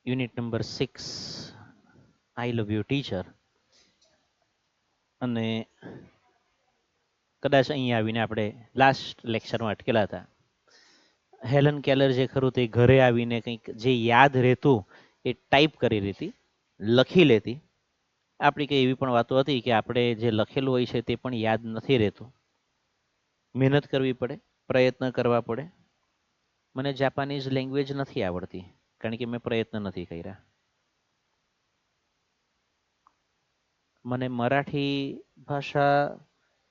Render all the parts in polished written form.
Unit number 6 I love you teacher. અને કદાચ અહીં આવીને આપણે લાસ્ટ લેક્ચરમાં અટકેલા હતા. હેલન કેલર જે ખરું તે ઘરે આવીને કંઈક જે યાદ રહેતું એ ટાઈપ કરી લેતી, લખી લેતી. આપણી કંઈ એવી પણ વાતો હતી કે આપણે જે લખેલું હોય છે તે પણ યાદ નથી રહેતું. મહેનત કરવી પડે, પ્રયત્ન કરવા પડે. મને જાપાનીઝ લેંગ્વેજ નથી આવડતી કારણ કે મેં પ્રયત્ન નથી કર્યા. મને મરાઠી ભાષા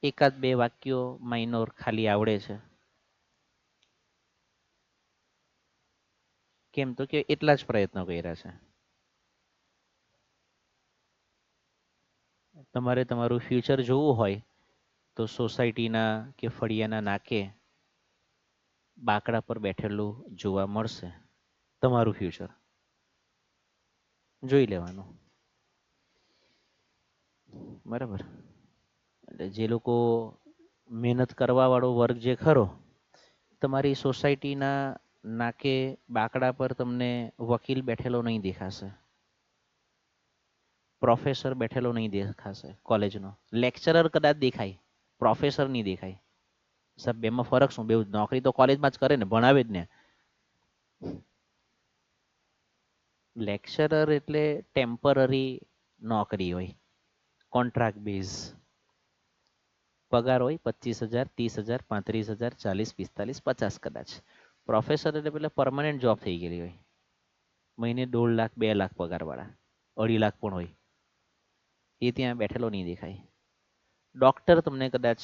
એકાદ બે વાક્યો માઇનોર ખાલી આવડે છે. કેમ તો કે એટલા જ પ્રયત્નો કર્યા છે. તમારે તમારું ફ્યુચર જોવું હોય તો સોસાયટીના કે ફળિયાના નાકે બાકડા પર બેઠેલું જોવા મળશે. તમારું ફ્યુચર જોઈ લેવાનું. બરાબર. એટલે જે લોકો મહેનત કરવા વાળો વર્ગ જે ખરો, તમારી સોસાયટીના નાકે બાકડા પર તમને વકીલ બેઠેલો નહીં દેખાશે, પ્રોફેસર બેઠેલો નહીં દેખાશે કોલેજનો. લેક્ચરર કદાચ દેખાય, પ્રોફેસર નહીં દેખાય. સાહેબ બેમાં ફરક શું? બે નોકરી તો કોલેજમાં જ કરે ને, ભણાવે જ ને. લેક્ચરર એટલે ટેમ્પરરી નોકરી હોય, કોન્ટ્રાક્ટ બેઝ. પગાર હોય 25,000, 30,000, 35,000, 40, 45, 50 કદાચ. પ્રોફેસર એટલે પેલા પરમાનન્ટ જોબ થઈ ગયેલી હોય, મહિને 1.5 લાખ 2 લાખ પગાર વાળા, 2.5 લાખ પણ હોય. એ ત્યાં બેઠેલો નહીં દેખાય. ડોક્ટર તમને કદાચ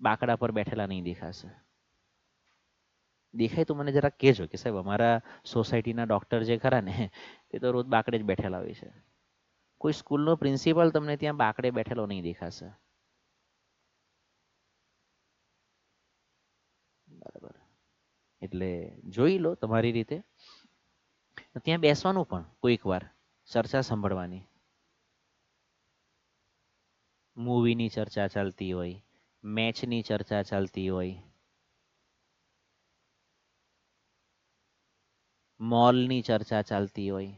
બાકડા પર બેઠેલા નહીં દેખાશે. દેખાય તો મને જરા કહેજો કે સાહેબ અમારા સોસાયટીના ડોક્ટર જે ખરા ને તે તો રોજ બાકડે જ બેઠેલા હોય છે. કોઈ સ્કૂલનો પ્રિન્સિપાલ તમને ત્યાં બાકડે બેઠેલો નહીં દેખાશે. બરાબર. એટલે જોઈ લો તમારી રીતે. ત્યાં બેસવાનું પણ કોઈક વાર, ચર્ચા સાંભળવાની. મૂવીની ચર્ચા ચાલતી હોય, મેચની ચર્ચા ચાલતી હોય, મોલની ચર્ચા ચાલતી હોય,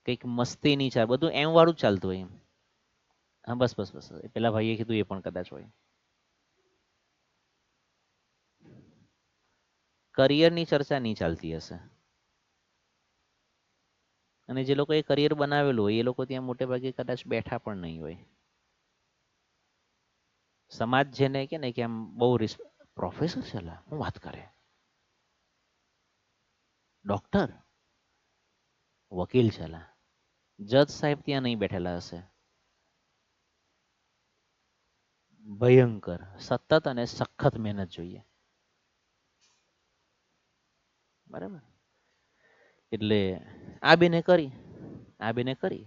કંઈક મસ્તીની ચર્ચા, બધું એમ વાળું જ ચાલતું હોય. હા બસ બસ બસ, પેલા ભાઈએ કીધું એ પણ કદાચ હોય. કરિયરની ચર્ચા નહીં ચાલતી હશે. અને જે લોકોએ કરિયર બનાવેલું હોય એ લોકો ત્યાં મોટે ભાગે કદાચ બેઠા પણ નહીં હોય. સમાજ જેને કે ને કે આમ બહુ પ્રોફેસર છે, હું વાત કરે, ડોક્ટર, વકીલ છે, જજ સાહેબ ત્યાં નહીં બેઠેલા હશે. ભયંકર સતત અને સખત મહેનત જોઈએ. બરાબર. એટલે આ બેને કરી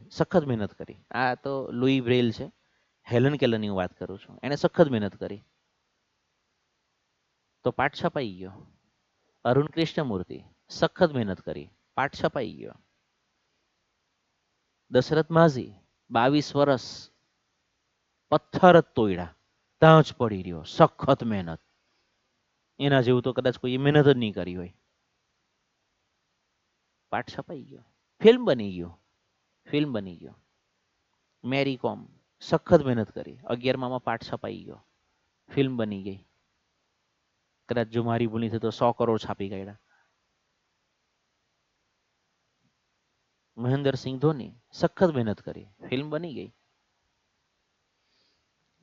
સખત મહેનત કરી. આ તો લુઈ બ્રેલ છે, હેલન કેલરની હું વાત કરું છું. એને સખત મહેનત કરી તો પાઠ છપાઈ ગયો. અરુણ કૃષ્ણમૂર્તિ સખત મહેનત કરી, પાઠ છપાઈ ગયો. દશરથ માઝી 22 વર્ષ પથ્થર જ તોડ્યા, ત્યાં જ પડી રહ્યો, સખત મહેનત. એના જેવું તો કદાચ કોઈ મહેનત જ નહીં કરી હોય. પાઠ છપાઈ ગયો, ફિલ્મ બની ગયો, ફિલ્મ બની ગયો. મેરી કોમ સખત મહેનત કરી, 11માં પાઠ છપાઈ ગયો, ફિલ્મ બની ગઈ. કદાચ જો મારી ભૂલ નથી તો 100 કરોડ છાપી ગયા. મહેન્દ્રસિંહ ધોની સખત મહેનત કરી, ફિલ્મ બની ગઈ.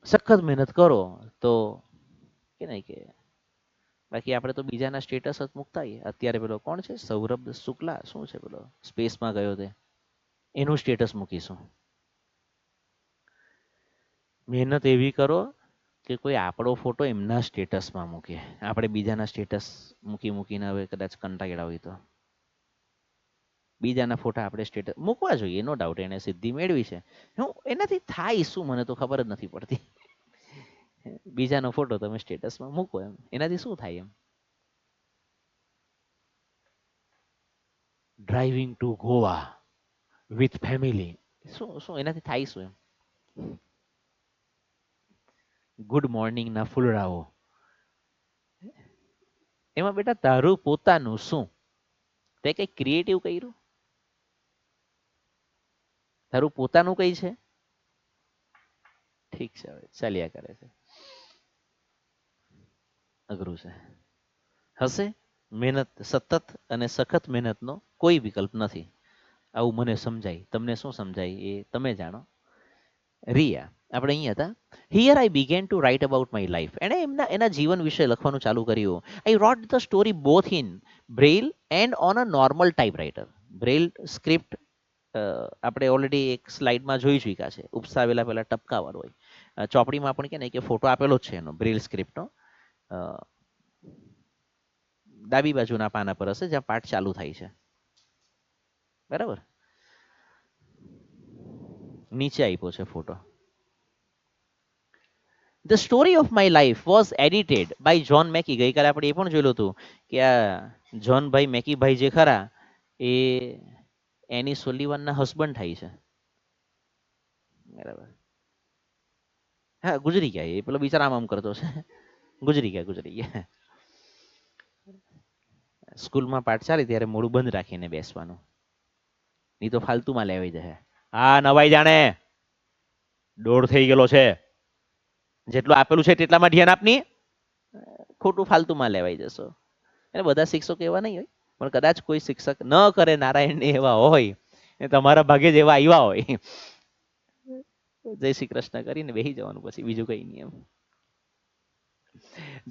સખત મહેનત કરો તો કે નહીં કે. બાકી આપણે તો બીજાના સ્ટેટસ જ મૂકતા હોઈએ. અત્યારે પેલો કોણ છે, સૌરભ શુક્લા, શું છે પેલો સ્પેસમાં ગયો તે, એનું સ્ટેટસ મૂકીશું. મહેનત એવી કરો કે કોઈ આપણો ફોટો એમના સ્ટેટસમાં મૂકે. આપણે બીજાના સ્ટેટસ મૂકી મૂકીને હવે કદાચ કંટાળ્યા હોય તો બીજાના ફોટા આપણે સ્ટેટસ મૂકવા જોઈએ. નો ડાઉટ એને સિદ્ધિ મેળવી છે. હું એનાથી થાય શું મને તો ખબર જ નથી પડતી. બીજાનો ફોટો તમે સ્ટેટસમાં મૂકો એમ, એનાથી શું થાય એમ. Driving to Goa with family, શું શું એનાથી થાય શું એમ. ગુડ મોર્નિંગના ફૂલડાઓ, એમાં બેટા તારું પોતાનું શું? તે કઈ ક્રિએટિવ કર્યું? તારું પોતાનું કઈ છે? ઠીક છે, હવે ચાલ્યા કરે છે. અઘરું છે. હશે મહેનત, સતત અને સખત મહેનતનો કોઈ વિકલ્પ નથી. આવું મને સમજાય. તમને શું સમજાય એ તમે જાણો. રિયા, આપણે અહીં હતા. Here I began to write about my life. એણે એના જીવન વિશે લખવાનું ચાલુ કર્યું. I wrote the story both in Braille and on a normal typewriter. Braille script આપણે ઓલરેડી એક સ્લાઇડમાં જોઈ ચૂક્યા છે. ઉપસાવેલા પેલા ટપકાવાળો હોય. ચોપડીમાં પણ કે ને કે ફોટો આપેલો જ છે એનો બ્રેઇલ સ્ક્રિપ્ટનો. ડાબી બાજુના પાના પર હશે જ્યાં પાઠ ચાલુ થાય છે. બરાબર, નીચે આપ્યો છે photo. The story of my life was edited by John Macy. ગઈકાલે આપણે એ પણ જોયેલું હતું કે આ જ્હોનભાઈ મેકીભાઈ જે ખરા એ એની સોલિવનના હસબન્ડ થાય છે. બરાબર. હા, ગુજરી ગયા. એ પેલો બિચારા આમ કરતો છે. ગુજરી ગયા. સ્કૂલમાં પાઠ ચાલે ત્યારે મોડું બંધ રાખીને બેસવાનું. નહીં તો ફાલતુમાં લેવાઈ જાય. હા, નવાઈ જાણે દોઢ થઈ ગયેલો છે. જેટલું આપેલું છે તેટલામાં ધ્યાન આપની. ખોટું ફાલતુમાં લેવાઈ જશો. એટલે બધા શિક્ષકો એવા નહીં હોય, પણ કદાચ કોઈ શિક્ષક ન કરે નારાયણ એવા હોય, તમારા ભાગે જ એવા આવ્યા હોય. જય શ્રી કૃષ્ણ કરીને બેસી જવાનું, પછી બીજું કઈ નહીં એમ.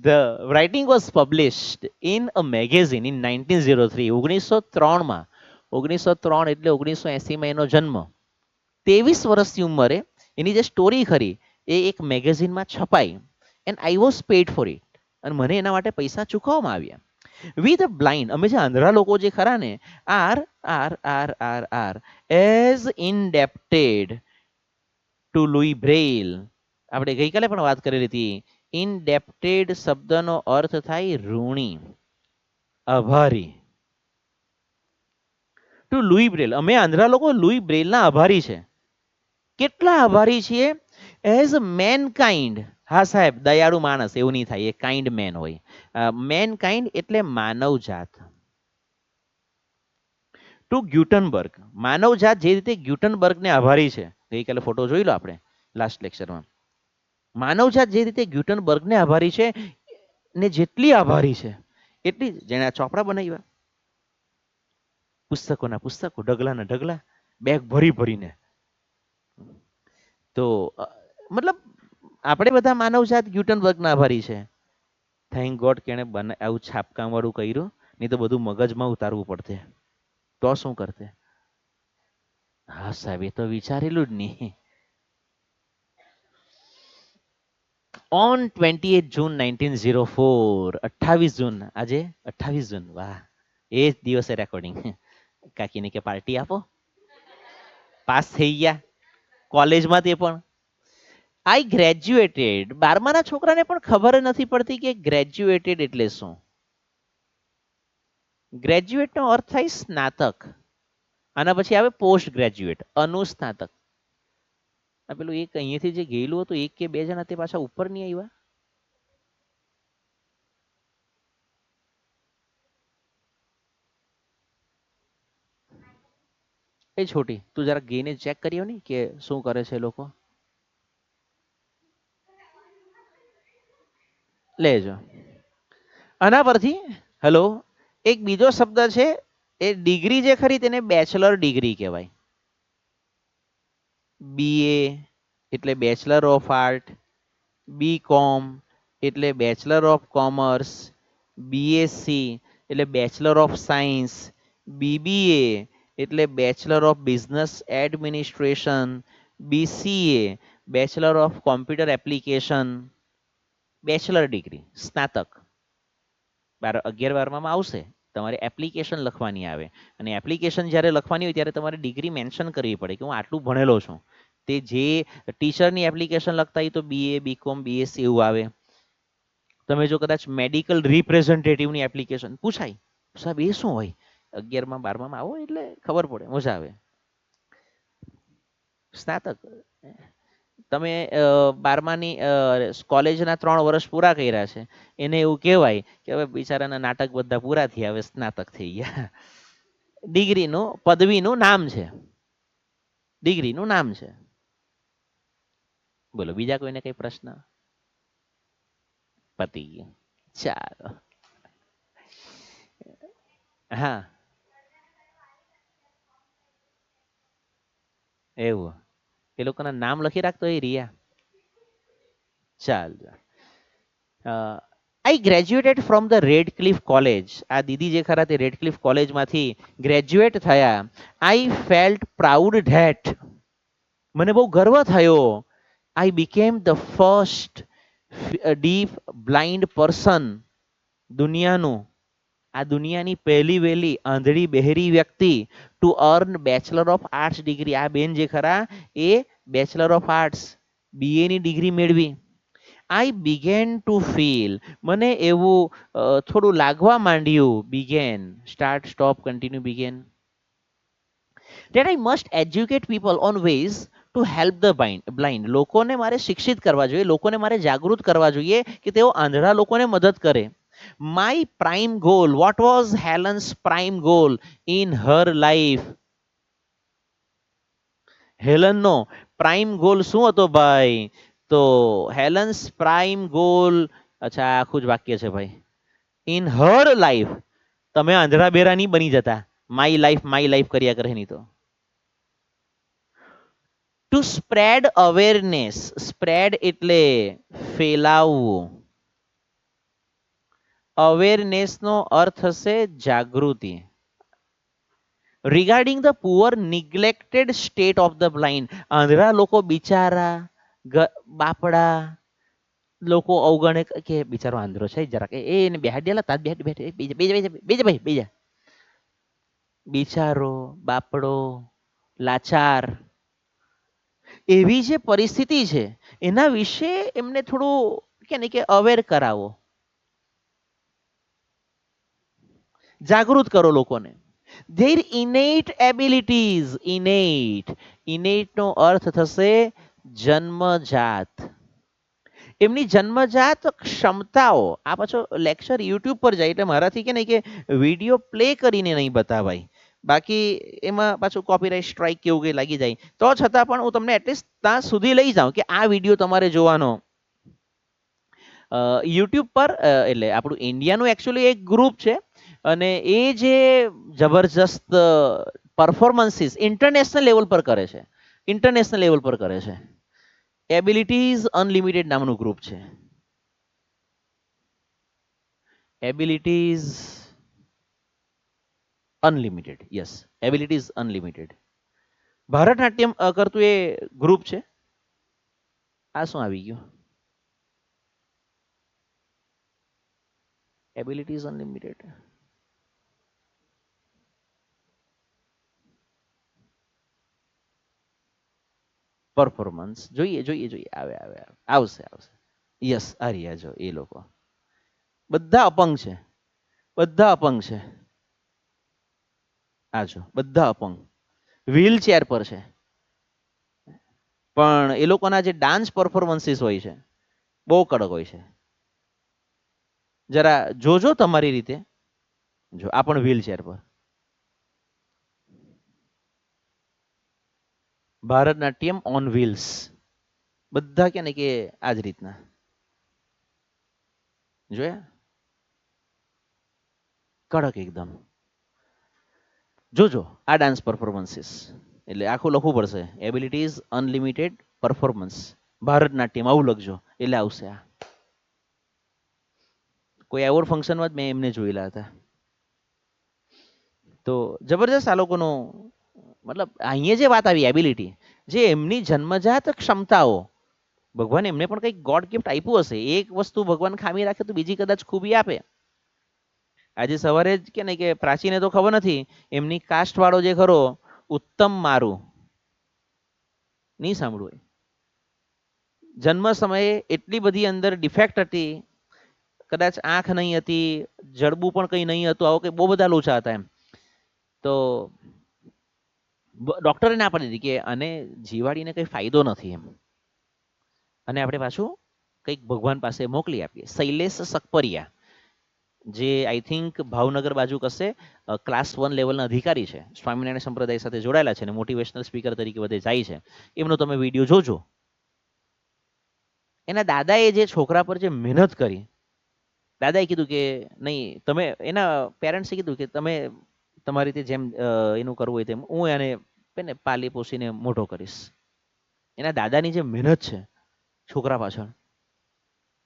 The writing was published in a magazine in 1903. 1903 માં, 1903 એટલે 1980માં એનો જન્મ. 23 વર્ષની ઉંમરે એની જે સ્ટોરી ખરી એ એક મેગેઝિનમાં છપાઈ. And I was paid for it. અને મને એના માટે પૈસા ચૂકવવામાં આવ્યા. વી ધ બ્લાઇન્ડ, અમે જે આંધળા લોકો જે ખરા ને, are are are are are as indebted to Louis Braille. આપણે ગઈકાલે પણ વાત કરેલી હતી. ઇનડેપ્ટેડ શબ્દનો અર્થ થાય ઋણી, આભારી. ટુ લુઈ બ્રેલ, અમે આંધળા લોકો લુઈ બ્રેલના આભારી છે. કેટલા આભારી છીએ? As mankind. હા સાહેબ, દયાળુ માણસ એવું નહીં થાય, એ કાઇન્ડ મેન હોય. મેનકાઇન્ડ એટલે માનવ જાત. ટુ ગ્યુટનબર્ગ, માનવ જાત જે રીતે ગ્યુટનબર્ગને આભારી છે. ગઈકાલે ફોટો જોઈ લો આપણે લાસ્ટ લેક્ચરમાં. માનવ જાત જે રીતે ગ્યુટનબર્ગને આભારી છે ને જેટલી આભારી છે એટલી જ જેણે આ ચોપડા બનાવ્યા. પુસ્તકોના પુસ્તકો, ઢગલાના ઢગલા, બેગ ભરી ભરીને. તો મતલબ આપણે બધા માનવજાત ગ્યુટનબર્ગના આભારી છે. થેન્ક ગોડ કે એણે આવું છાપકામ વાળું કર્યું, નહીં તો બધું મગજમાં ઉતારવું પડતે. તો શું કરતે? હા સાહેબ, એ તો વિચારેલું જ નહીં. ઓન 28 જૂન 1904, 28 જૂન, આજે 28 જૂન, વાહ, એ જ દિવસે રેકોર્ડિંગ. કાકીને કે પાર્ટી આપો, પાસ થઈ ગયા કોલેજમાં. તે પણ આઈ ગ્રેજ્યુએટેડ. 12માના છોકરાને પણ ખબર નથી પડતી કે ગ્રેજ્યુએટેડ એટલે શું. ગ્રેજ્યુએટનો અર્થ થાય સ્નાતક. આના પછી આવે પોસ્ટ ગ્રેજ્યુએટ, અનુસ્નાતક. આ પેલું એક અહીંયાથી જે ગયેલું હતું, એક કે બે જણા તે પાછા ઉપર નહીં આવ્યા. એ છોટી, તું જરા ગઈને ચેક કર્યો નહીં કે શું કરે છે લોકો. લેજો આના પરથી. હેલો, એક બીજો શબ્દ છે, એ ડિગ્રી જે ખરી તેને બેચલર ડિગ્રી કહેવાય. BA એટલે બેચલર ઓફ આર્ટ, BCom એટલે બેચલર ઓફ કોમર્સ, BSc એટલે બેચલર ઓફ સાયન્સ, BBA એટલે bachelor of business administration, BCA bachelor of computer application. Bachelor degree, સ્નાતક. 11-12માં આવશે, તમારે એપ્લિકેશન લખવાની આવે. અને એપ્લિકેશન જ્યારે લખવાની હોય ત્યારે તમારે ડિગ્રી મેન્શન કરવી પડે કે હું આટલું ભણેલો છું. તે જે ટીચરની એપ્લિકેશન લખતા હોય તો BA, BCom, BSc એવું આવે. તમે જો કદાચ મેડિકલ રિપ્રેઝેન્ટેટિવની એપ્લિકેશન પૂછાય, સાહેબ એ શું હોય? 11-12માં આવો એટલે ખબર પડે, મજા આવે. સ્નાતક. તમે 12માની કોલેજના 3 વર્ષ પૂરા કર્યા છે, એને એવું કહેવાય કે હવે બિચારાના નાટક બધા પૂરા થયા, હવે સ્નાતક થઈ ગયા. ડિગ્રીનું પદવીનું નામ છે, ડિગ્રીનું નામ છે. બોલો બીજા કોઈને કઈ પ્રશ્ન? પતી ગયું. ચાલો. હા એવું એ લોકોના નામ લખી રાખતો એ રિયા. ચાલ. I graduated from the Radcliffe college. આ દીદી જે ખરા તે રેડ ક્લિફ કોલેજમાંથી ગ્રેજ્યુએટ થયા. I felt proud that. મને બહુ ગર્વ થયો. I became the first deaf blind person. દુનિયાનું આ દુનિયાની પહેલી વહેલી આંધળી બહેરી વ્યક્તિ to earn bachelor of arts degree. આ બેન જે ખરા એ બેચલર ઓફ આર્ટ્સ બીએ ની ડિગ્રી મેળવી. I began to feel. મને એવું થોડું લાગવા માંડ્યું. Begin start stop continue begin that I must educate people on ways to help the blind. લોકોને મારે શિક્ષિત કરવા જોઈએ, લોકોને મારે જાગૃત કરવા જોઈએ કે તેઓ આંધળા લોકોને મદદ કરે. My prime goal, what was Helen's prime goal in her life? હેલનનો પ્રાઇમ ગોલ શું હતો ભાઈ? તો હેલન્સ પ્રાઇમ ગોલ, અચ્છા આખું જ વાક્ય છે ભાઈ. In her life. તમે આંધળા બેરા નહીં બની જતા માય લાઈફ કર્યા કરે નહીં તો. Two spread awareness. સ્પ્રેડ એટલે ફેલાવવું. અવેરનેસ નો અર્થ હશે જાગૃતિ. Regarding the poor neglected state of the blind. આંધળા લોકો બિચારા બાપડા લોકો અવગણે કે બિચારો આંધળો છે જરાક એને બેહાડી દેલા તાત બેહાડ બેહાડ બીજા ભાઈ બીજા બિચારો બાપડો લાચાર એવી જે પરિસ્થિતિ છે એના વિશે એમને થોડું કે ને કે અવેર કરાવો, જાગૃત કરો લોકોને. There ઇનેટ abilities. ઇનેટ, ઇનેટ નો અર્થ થશે જન્મજાત. એમની જન્મજાત ક્ષમતાઓ. આ પાછો લેક્ચર યુટ્યુબ પર જાય એટલે મારાથી કે ને કે વિડીયો પ્લે કરીને નહીં બતાવાય, બાકી એમાં પાછું કોપીરાઇટ સ્ટ્રાઇક કેવું કંઈ લાગી જાય. તો છતાં પણ હું તમને એટલીસ્ટ ત્યાં સુધી લઈ જાઉં કે આ વિડીયો તમારે જોવાનો. યુટ્યુબ પર એટલે આપણું ઇન્ડિયાનું એકચ્યુઅલી એક ગ્રુપ છે અને એ જે જબરજસ્ત પરફોર્મન્સીસ ઇન્ટરનેશનલ લેવલ પર કરે છે, ઇન્ટરનેશનલ લેવલ પર કરે છે. એબિલિટીઝ અનલિમિટેડ નામનું ગ્રુપ છે. Abilities unlimited, yes, abilities unlimited. Bharatanatyam કરતું એ ગ્રુપ છે. આ શું આવી ગયું? Abilities unlimited. પરફોર્મન્સ જોઈએ જોઈએ જોઈએ આવે આવે આવશે આવશે. યસ આ રહ્યા જો એ લોકો બધા અપંગ છે, બધા અપંગ છે. આ જો બધા અપંગ વ્હીલ ચેર પર છે, પણ એ લોકોના જે ડાન્સ પરફોર્મન્સીસ હોય છે બહુ કડક હોય છે. જરા જોજો તમારી રીતે. જો આ પણ વ્હીલ ચેર પર. Bharatanatyam on wheels. બધા કે ને કે આ જ રીતના જોયા, કડક એકદમ. જોજો આ ડાન્સ પરફોર્મન્સીસ એટલે આખું લખવું પડશે એબિલિટીઝ અનલિમિટેડ પરફોર્મન્સ ભારતનાટ્યમ આવું લખજો એટલે આવશે. આ કોઈ એવોર્ડ ફંક્શનમાં જ મેં એમને જોયેલા હતા. તો જબરજસ્ત આ લોકોનો મતલબ અહીંયા જે વાત આવી એબિલિટી, જે એમની જન્મજાત ક્ષમતાઓ, ભગવાન એમને પણ કંઈક ગોડ ગિફ્ટ આપ્યું હશે. એક વસ્તુ ભગવાન ખામી રાખે તો બીજી કદાચ ખૂબી આપે. આજે સવારે જ કે ને કે પ્રાચીને તો ખબર નથી એમની કાસ્ટ વાળો જે ખરો ઉત્તમ મારું નહીં સાંભળવું. જન્મ સમયે એટલી બધી અંદર ડિફેક્ટ હતી, કદાચ આંખ નહીં હતી, જડબું પણ કંઈ નહીં હતું, આવો કે બહુ બધા લોચા હતા એમ. તો ડોક્ટરે ના પાડી દીધી કે આને જીવાડીને કંઈ ફાયદો નથી એમ, અને આપણે પાછું કંઈક ભગવાન પાસે મોકલી આપીએ. શૈલેષ સકપરિયા જે આઈ થિંક ભાવનગર બાજુ કશે ક્લાસ 1 લેવલના અધિકારી છે, સ્વામિનારાયણ સંપ્રદાય સાથે જોડાયેલા છે અને મોટિવેશનલ સ્પીકર તરીકે બધે જાય છે. એમનો તમે વિડીયો જોજો. એના દાદાએ જે છોકરા પર જે મહેનત કરી, દાદાએ કીધું કે નહીં, તમે એના પેરેન્ટ્સે કીધું કે તમે તમારી રીતે જેમ એનું કરવું હોય તેમ હું એને પાલી પોસીને મોટો કરીશ. એના દાદાની જે મહેનત છે છોકરા પાછળ,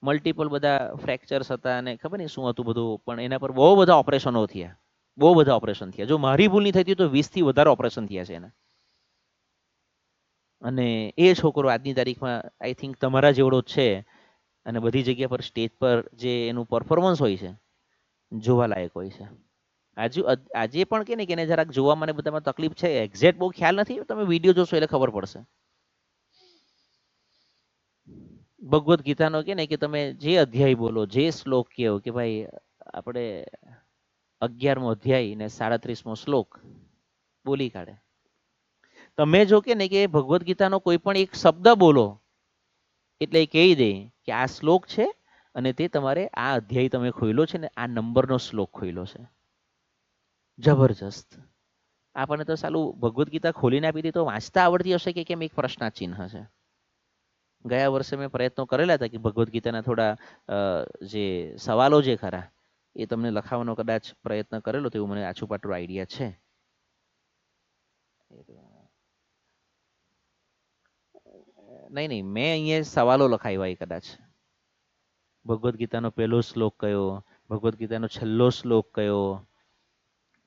મલ્ટિપલ બધા ફ્રેક્ચર્સ હતા અને ખબર નહીં શું હતું બધું, પણ એના પર બહુ બધા ઓપરેશનો થયા, બહુ બધા ઓપરેશન થયા. જો મારી ભૂલ નહીં થતી તો 20થી વધારે ઓપરેશન થયા છે એના. અને એ છોકરો આજની તારીખમાં આઈ થિંક તમારા જેવડો જ છે અને બધી જગ્યા પર સ્ટેજ પર જે એનું પરફોર્મન્સ હોય છે જોવાલાયક હોય છે. આજે પણ કે ને કે એને જરાક જોવા મને બધામાં તકલીફ છે, એક્ઝેક્ટ બહુ ખ્યાલ નથી, તમે વિડીયો જોશો એટલે ખબર પડશે. ભગવદ્ ગીતાનો કે ને કે તમે જે અધ્યાય બોલો, જે શ્લોક કહો કે ભાઈ આપણે 11મો અધ્યાય ને 37મો શ્લોક બોલી કાઢે. તમે જો કે ને કે ભગવદ્ ગીતાનો કોઈ પણ એક શબ્દ બોલો એટલે એ કહી દે કે આ શ્લોક છે અને તે તમારે આ અધ્યાય તમે ખોઈલો છે ને આ નંબરનો શ્લોક ખોઈલો છે. જબરજસ્ત. આપણને તો સાલું ભગવદ્ ગીતા ખોલીને આપી દી તો વાંચતા આવડતી હશે કે કેમ, એક પ્રશ્નાચિહ્ન છે. ગયા વર્ષે મેં પ્રયત્નો કરેલા હતા કે ભગવદ્ ગીતાના થોડા જે સવાલો જે ખરા એ તમને લખાવવાનો કદાચ પ્રયત્ન કરેલો, તો એવું મને આછું પાછું આઈડિયા છે. નહીં નહીં, મેં અહીંયા સવાલો લખાવ્યા એ કદાચ. ભગવદ્ ગીતાનો પહેલો શ્લોક કયો, ભગવદ્ ગીતાનો છેલ્લો શ્લોક કયો,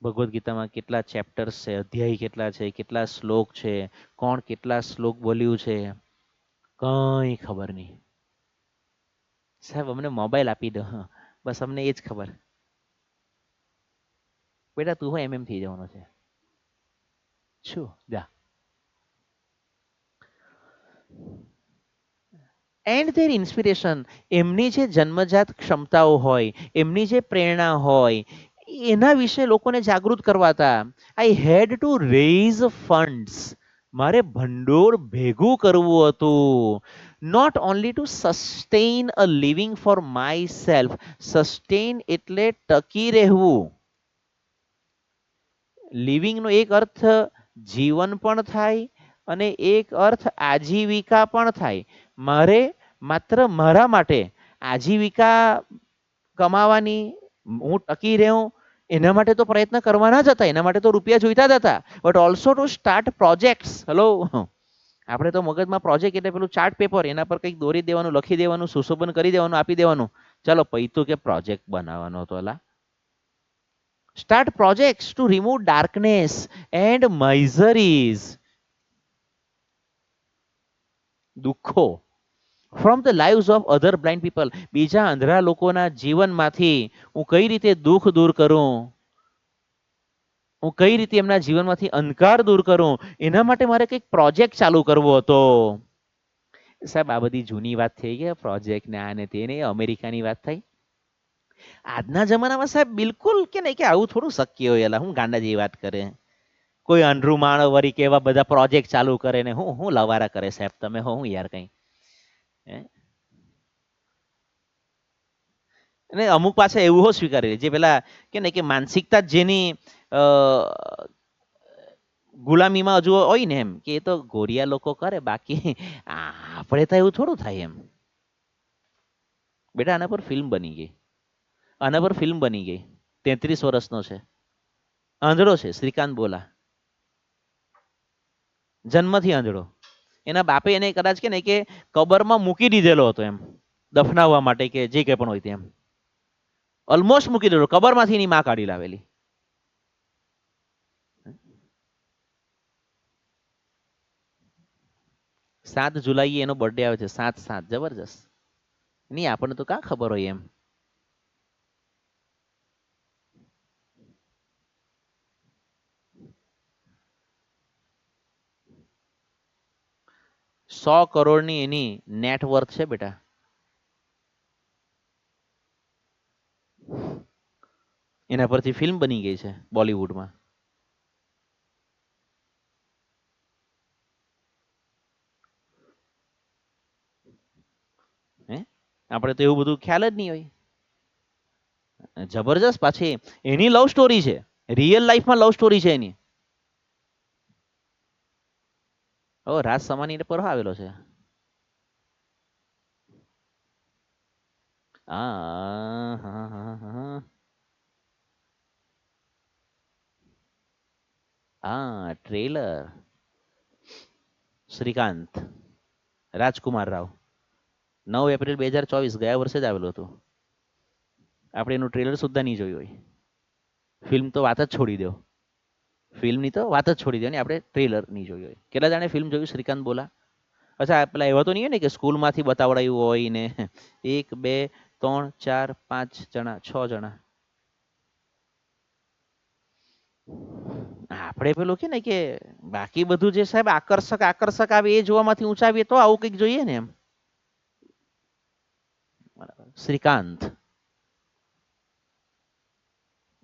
ભગવદ્ ગીતામાં કેટલા ચેપ્ટર્સ છે, અધ્યાય કેટલા છે, કેટલા શ્લોક છે, કોણ કેટલા શ્લોક બોલ્યું છે, કંઈ ખબર નહીં. સાહેબ અમને મોબાઈલ આપી દો, બસ અમને એ જ ખબર. બેટા તું એમ થઈ જવાનો છે શું જા. એન્ડ ધેર ઇન્સ્પિરેશન, એમની જે જન્મજાત ક્ષમતાઓ હોય, એમની જે પ્રેરણા હોય, એના વિશે લોકોને જાગૃત કરવા હતા. I had to raise funds, મારે ભંડોળ ભેગું કરવું હતું. Not only to sustain a living for myself, sustain એટલે ટકી રહેવું. લિવિંગનો એક અર્થ જીવન પણ થાય અને એક અર્થ આજીવિકા પણ થાય. મારે માત્ર મારા માટે આજીવિકા કમાવાની, હું ટકી રહ્યો એના માટે તો પ્રયત્ન કરવાના જ હતા, એના માટે તો રૂપિયા જોઈતા જ હતા, but also to start projects. Hello, આપણે તો મગજમાં પ્રોજેક્ટ એટલે પેલું ચાર્ટ પેપર, એના પર કંઈક દોરી દેવાનું, લખી દેવાનું, સુશોભન કરી દેવાનું, આપી દેવાનું, ચાલો પૈતું કે પ્રોજેક્ટ બનાવવાનો હતો. અલા, start projects to remove darkness and miseries, દુઃખો from the lives of other blind people. બીજા અંધરા લોકોના જીવનમાંથી હું કઈ રીતે દુઃખ દૂર કરું, હું કઈ રીતે એમના જીવનમાંથી અંધકાર દૂર કરું, એના માટે મારે કંઈક પ્રોજેક્ટ ચાલુ કરવો હતો. સાહેબ આ બધી જૂની વાત થઈ ગઈ, પ્રોજેક્ટ ને આ ને તે ને, અમેરિકાની વાત થઈ. આજના જમાનામાં સાહેબ બિલકુલ કે નહીં કે આવું થોડું શક્ય હોય. એલા હું ગાંડા જેવી વાત કરે. કોઈ અંડરું માણો વરી કે એવા બધા પ્રોજેક્ટ ચાલુ કરે ને હું લવારા કરે સાહેબ તમે હું યાર કઈ. અને અમુક પાછા એવું હો સ્વીકારે જે પેલા કે ને કે માનસિકતા જેની અ ગુલામીમાં હજુ હોય ને, એમ કે એ તો ગોરિયા લોકો કરે, બાકી આપણે તો એવું થોડું થાય એમ. બેટા આના પર ફિલ્મ બની ગઈ, આના પર ફિલ્મ બની ગઈ. 33 વર્ષનો છે, આંધળો છે, શ્રીકાંત બોલા, જન્મથી આંધળો. એના બાપે એને કદાચ કે ને કે કબરમાં મૂકી દીધેલો હતો એમ, દફનાવવા માટે કે જે કંઈ પણ હોય તેમ. ઓલમોસ્ટ મૂકી દીધેલો, કબરમાંથી એની માં કાઢી લાવેલી. 7 જુલાઈએ એનો બર્થડે આવે છે, 7/7, જબરજસ્ત. નહીં આપણને તો કાં ખબર હોય એમ. 100 કરોડની એની નેટવર્થ છે બેટા. એના પરથી ફિલ્મ બની ગઈ છે બોલિવૂડમાં. હે આપણે તો એવું બધું ખ્યાલ જ નહીં હોય. જબરજસ્ત. પાછી એની લવ સ્ટોરી છે, રિયલ લાઈફમાં લવ સ્ટોરી છે એની. ઓ રાજ સમાની પર આવેલો છે. હા હા હા હા હા, ટ્રેલર. શ્રીકાંત, રાજકુમાર રાવ. 9 એપ્રિલ 2024, ગયા વર્ષે જ આવેલું હતું. આપણે એનું ટ્રેલર સુદ્ધા નહીં જોયું હોય. ફિલ્મ તો વાત જ છોડી દો. ફિલ્મની તો વાત જ છોડી દો ને, આપણે ટ્રેલર નહીં જોયું હોય. કેટલા જાણે ફિલ્મ જોયું શ્રીકાંત બોલા? અચ્છા, પેલા એવા તો નહીં હોય ને કે સ્કૂલમાંથી બતાવડાયું હોય ને? એક બે ત્રણ ચાર પાંચ જણા, 6 જણા. આપણે પેલું કે ને કે બાકી બધું જે સાહેબ આકર્ષક આકર્ષક આવે એ જોવામાંથી ઊંચા આવીએ તો આવું કંઈક જોઈએ ને એમ. શ્રીકાંત.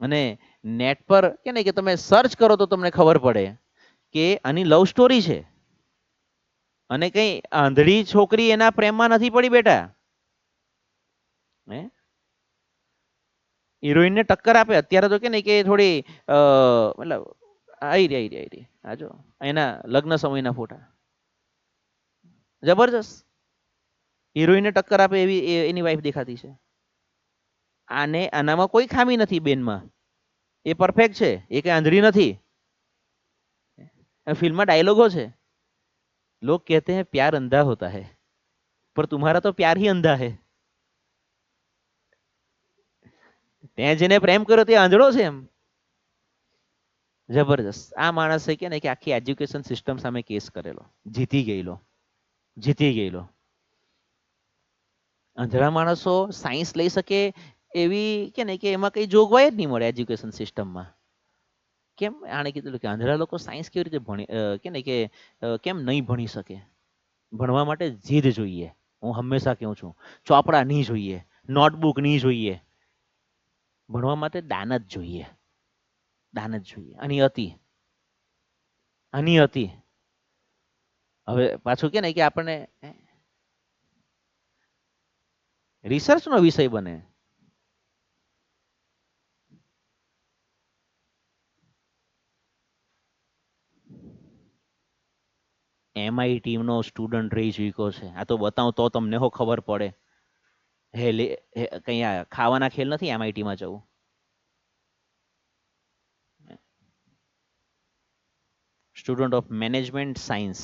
અને નેટ પર કે ને કે તમે સર્ચ કરો તો તમને ખબર પડે કે આની લવ સ્ટોરી છે. અને કઈ આંધળી છોકરી એના પ્રેમમાં નથી પડી બેટા. હે, હિરોઈનને ટક્કર આપે. અત્યારે તો કે ને કે થોડી મતલબ આઈ રહી આ જો એના લગ્ન સમયના ફોટા. જબરજસ્ત. હિરોઈને ટક્કર આપે એવી એની વાઈફ દેખાતી છે. આને આનામાં કોઈ ખામી નથી બેનમાં. એ પરફેક્ટ છે, એ કઈ આંધળી નથી. ફિલ્મમાં ડાયલોગો છે, लोग कहते हैं प्यार अंधा होता है, पर तुम्हारा तो प्यार ही अंधा है. તે જેને પ્રેમ કર્યો તે આંધળો છે એમ. જબરજસ્ત. આ માણસે કે ને કે આખી એજ્યુકેશન સિસ્ટમ સામે કેસ કરેલો, જીતી ગયેલો. જીતી ગયેલો. આંધળા માણસો સાયન્સ લઈ શકે એવી કે ને કે એમાં કઈ જોગવાઈ જ નહીં મળે એજ્યુકેશન સિસ્ટમમાં. કેમ આણે કીધું કે આંધળા લોકો સાયન્સ કેવી રીતે ભણી કે ને કે કેમ નહીં ભણી શકે? ભણવા માટે જીદ જોઈએ. હું હંમેશા કહું છું, ચોપડા નહીં જોઈએ, નોટબુક નહીં જોઈએ. ભણવા માટે દાન જ જોઈએ. દાન જ જોઈએ. આની હતી, આની હતી. હવે પાછું કે ને કે આપણને રિસર્ચનો વિષય બને. MIT નો સ્ટુડન્ટ રહી ચૂક્યો છે. આ તો બતાવું તો તમને હો ખબર પડે. કઈ ખાવાના ખેલ નથી MIT માં જવું. Student of management science.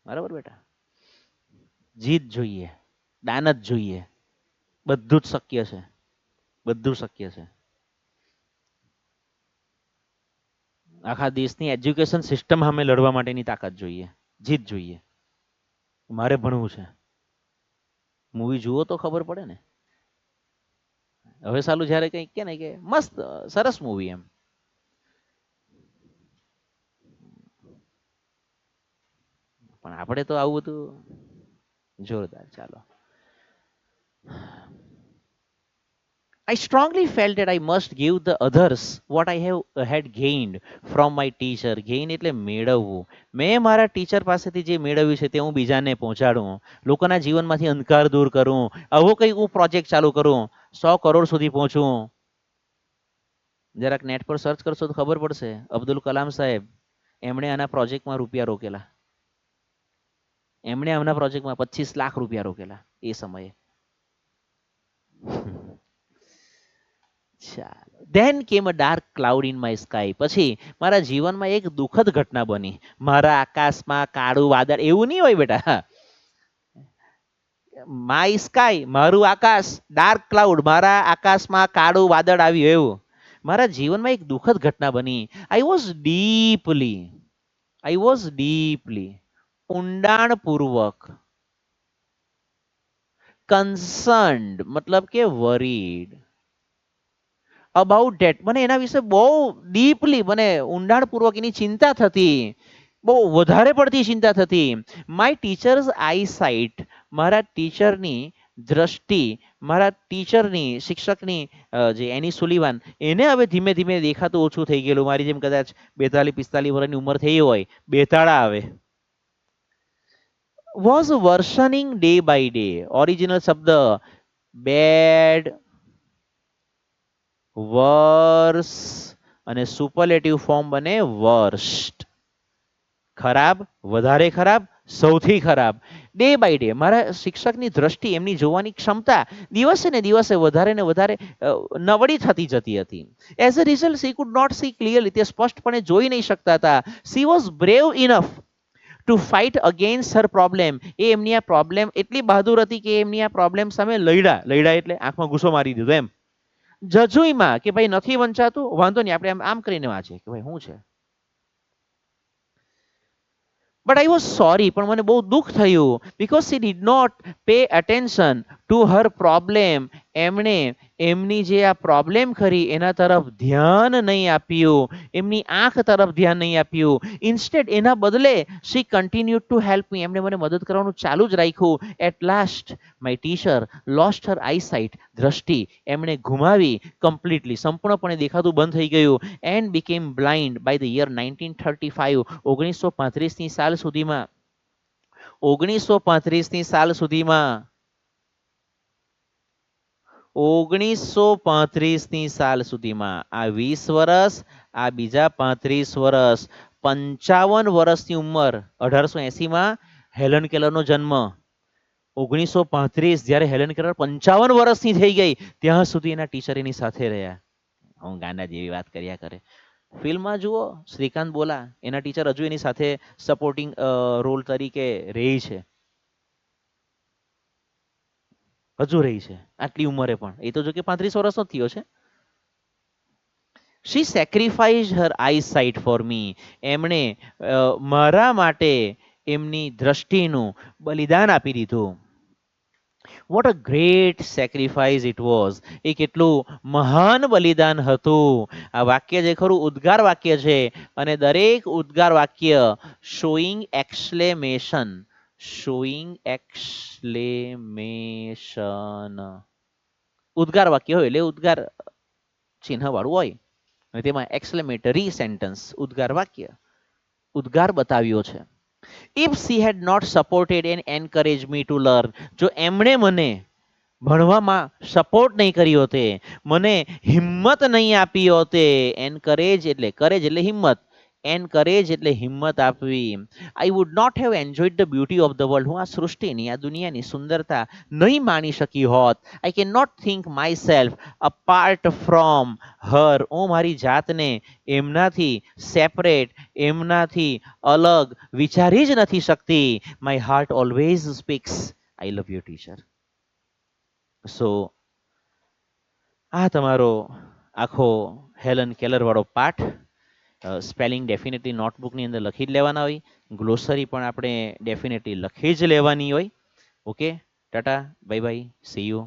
બરાબર બેટા. જીત જોઈએ, દાન જ જોઈએ. બધું જ શક્ય છે. બધું શક્ય છે. આખા દેશની એજ્યુકેશન સિસ્ટમ સામે લડવા માટેની તાકાત જોઈએ, જીત જોઈએ. મારે ભણવું છે. મૂવી જુઓ તો ખબર પડે ને. હવે સાલું જ્યારે કંઈક કે ને કે મસ્ત સરસ મૂવી એમ. પણ આપણે તો આવું બધું જોરદાર. ચાલો. I strongly felt that I must give the others what I have had gained from my teacher. Gain એટલે મેળવવું. મેં મારા ટીચર પાસેથી જે મેળવ્યું છે તે હું બીજાને પહોંચાડું. લોકોના જીવનમાંથી અંધકાર દૂર કરું. આવો કંઈક હું પ્રોજેક્ટ ચાલુ કરું. 100 કરોડ સુધી પહોંચું. જરાક નેટ પર સર્ચ કરશો તો ખબર પડશે. અબ્દુલ કલામ સાહેબ, એમણે આના પ્રોજેક્ટમાં રૂપિયા રોકેલા. એમણે આમના પ્રોજેક્ટમાં 25 લાખ રૂપિયા રોકેલા એ સમયે. ચાલો. ધેન કેમ a dark cloud in my sky. પછી મારા જીવનમાં એક દુઃખદ ઘટના બની. મારા આકાશમાં કાળું વાદળ. એવું નહીં હોય બેટા. માય સ્કાય, મારું આકાશ. ડાર્ક ક્લાઉડ, મારા આકાશમાં કાળું વાદળ આવ્યું એવું. મારા જીવનમાં એક દુઃખદ ઘટના બની. આઈ વોઝ ડીપલી ઊંડાણપૂર્વક કન્સર્ન્ડ મતલબ કે વરીડ અબાઉટ ડેટ. મને એના વિશે બહુ ડીપલી, મને ઊંડાણપૂર્વક એની ચિંતા થતી. બહુ વધારે પડતી ચિંતા થતી. માય ટીચર્સ આઈ સાઇટ, મારા ટીચરની દ્રષ્ટિ, મારા ટીચરની શિક્ષકની જે એની સુલિવાન, એને હવે ધીમે ધીમે દેખાતું ઓછું થઈ ગયેલું. મારી જેમ કદાચ 42-45 વર્ષની ઉંમર થઈ હોય, બેતાળા આવે. Was worsening day by day. Original શબ્દ બેડ, વર્સ અને સુપરલેટિવ ફોર્મ બને વર્સ્ટ. ખરાબ, વધારે ખરાબ, સૌથી ખરાબ. ડે બાય ડે મારા શિક્ષકની દ્રષ્ટિ, એમની જોવાની ક્ષમતા દિવસે ને દિવસે વધારે ને વધારે નબળી થતી જતી હતી. As a result she could not see clearly, તે સ્પષ્ટપણે જોઈ નહીં શકતા હતા. She was brave enough to fight against her problem. એ એમની આ પ્રોબ્લેમ એટલી બહાદુર હતી કે એમની આ પ્રોબ્લેમ સામે લડ્યા એટલે આંખમાં ગુસ્સો મારી દીધો એમ. જજુઈમાં કે ભાઈ નથી વંચાતું, વાંધો નહીં, આપણે આમ કરીને વાંચીએ કે ભાઈ શું છે. બટ આઈ વોઝ સોરી, પણ મને બહુ દુઃખ થયું, because she did not pay attention to her problem. એમણે એમની જે આ પ્રોબ્લેમ ખરી એના તરફ ધ્યાન નહીં આપ્યું, એમની આંખ તરફ ધ્યાન નહીં આપ્યું. ઇન્સ્ટેડ એના બદલે she continue to help me, એમણે મને મદદ કરવાનું ચાલુ જ રાખ્યું. At last my teacher lost her eyesight, દ્રષ્ટિ એમણે ગુમાવી કમ્પ્લીટલી, સંપૂર્ણપણે દેખાતું બંધ થઈ ગયું. And became blind by the year 1935. 1935ની સાલ સુધીમાં, 1935ની સાલ સુધીમાં, 1935ની સાલ સુધીમાં, આ 20 વર્ષ, આ બીજા 35 વર્ષ, 55 વર્ષની ઉંમર. 1880માં હેલન કેલરનો જન્મ. 1935 જ્યારે હેલન કેલર 55 વર્ષની થઈ ગઈ ત્યાં સુધી એના ટીચર એની સાથે રહ્યા. હું ગાંડા જેવી વાત કર્યા કરે. ફિલ્મમાં જુઓ, શ્રીકાંત બોલા એના ટીચર હજુ એની સાથે સપોર્ટિંગ રોલ તરીકે રહી છે, હજુ રહી છે આટલી ઉંમરે પણ. એ તો જો કે 35 વર્ષનો થયો છે. She sacrifice her eyesight for me. એમણે મારા માટે એમની દ્રષ્ટિનું બલિદાન આપી દીધું. What a great sacrifice it was. એ કેટલું મહાન બલિદાન હતું. આ વાક્ય જે ખરું ઉદ્ગાર વાક્ય છે, અને દરેક ઉદ્ગાર વાક્ય શોઈંગ એક્સલેમેશન, શોઈંગ એક્સલેમેશન, ઉદ્ગાર વાક્ય હોય એટલે ઉદ્ગાર ચિહ્ન વાળું હોય, અને તેમાં એક્સલેમેટરી સેન્ટન્સ, ઉદ્ગાર વાક્ય, ઉદ્ગાર બતાવ્યો છે. If she had not supported and encourage me to learn. જો એમણે મને ભણવામાં સપોર્ટ નહીં કર્યો હોતે, મને હિંમત નહીં આપી હોતે. એન્કરેજ એટલે કરેજ એટલે હિંમત, એન્કરેજ એટલે હિંમત આપવી. I would not have enjoyed the beauty of the world. હું આ સૃષ્ટિની, આ દુનિયાની સુંદરતા નહીં માણી શકી હોત. I can not think myself apart from her. હું મારી જાતને એમનાથી સેપરેટ, એમનાથી અલગ વિચારી જ નથી શકતી. My heart always speaks I love you teacher. So આ તમારો આખો હેલન કેલર વાળો પાઠ. સ્પેલિંગ ડેફિનેટલી નોટબુકની અંદર લખી જ લેવાના હોય, ગ્લોસરી પણ આપણે ડેફિનેટલી લખી જ લેવાની હોય. Okay, Tata, bye bye, C you.